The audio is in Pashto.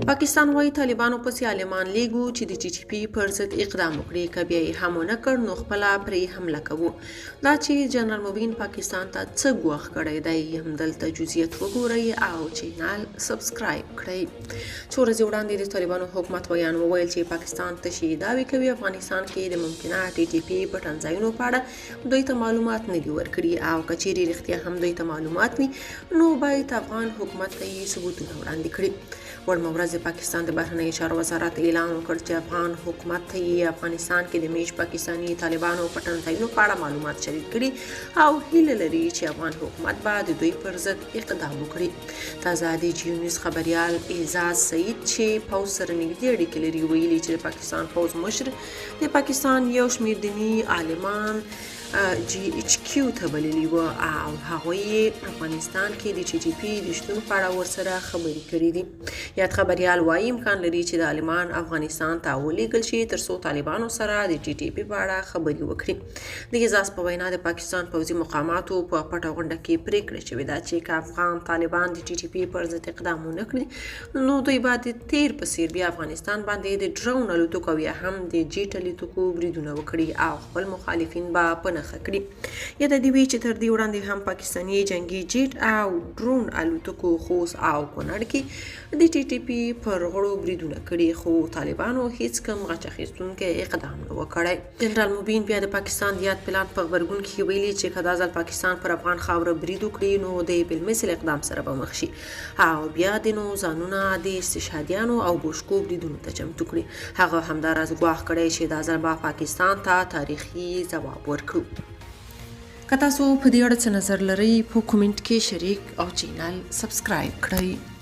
پاکستان وايي طالبانو پسې عالمان لیږو چې د ټي ټي پي پر ضد اقدام وکړي، که بیا یې هم ونه کړ نو خپله پرې حمله کوو. دا چې جنرال مبین پاکستان ته څه ګواښ کړی دی همدلته جزئیات وګورئ او چینل سبسکرایب کړئ. څو ورځې وړاندې د طالبانو حکومت ویان وویل چې پاکستان تشې دعوې کوي افغانستان کې د ممکنه ټي ټي پي پټ ځایونو په اړه دوی ته معلومات نه دي ورکړي او که چیرې رښتیا هم دوی ته معلومات وي نو باید افغان حکومت ته یې ثبوتونه وړاندې کړي. وړمه ورځ د پاکستان د بهرنیو چارو وزارت اعلان وکړ چې افغان حکومت ته یې افغانستان کې د میشت پاکستاني طالبانو پټنځایونو په اړه معلومات شریک کړي او هیله لري چې افغان حکومت به د دوی پر ضد اقدام وکړي. تازه د جیو نیوز خبریال اعزاز سعید چې پوځ سره نږدې اړیکې لري ویلي چې د پاکستان پوځ مشر د پاکستان یو شمېر دیني عالمان جی ایچ کیو ته بللي وو او هغوی افغانستان کې د ټي ټي پي د شتون په اړه ورسره خبرې کړې دي. یاد خبریال وایي امکان لري چې د عالمان افغانستان ته ولېږل شي ترڅو طالبانو سره د ټي ټي پي په اړه خبرې وکړي. د اعزاز په وینا د پاکستان پوځي مقاماتو په پټه غونډه کې پریکړه شوې ده چې که افغان طالبان د ټي ټي پي پر ضد اقدام ونه کړي نو دوی به د تیر په څیر بیا افغانستان باندې د ډرون الوتکو یا هم د جیټ الوتکو بریدونه وکړي او خپل مخالفین به په نښه کړي. یاده دې وي چې تر دې وړاندې هم پاکستاني جنگي جیټ او ډرون الوتکو خوست او کونړ کې د ټي ټي پي پر غړو بریدونه کړي خو طالبانو هیڅ کم غچ اخیستونکی اقدام نه و کړی. جنرال مبین بیا د پاکستان د یاد پلان په غبرګون کې ویلي چې که دا ځل پاکستان پر افغان خاوره برید وکړي نو د بالمثل اقدام سره به مخ شي او بیا د نو ځانونه د استشهادیانو او بوشکو بریدونو ته چمتو کړي. هغه همداراز ګواښ کړی چې دا ځل به پاکستان ته تاریخي ځواب ورکړو. که تاسو په دې اړه څه نظر لرئ په کومنټ کې شریک او چینل سبسکرایب کړئ.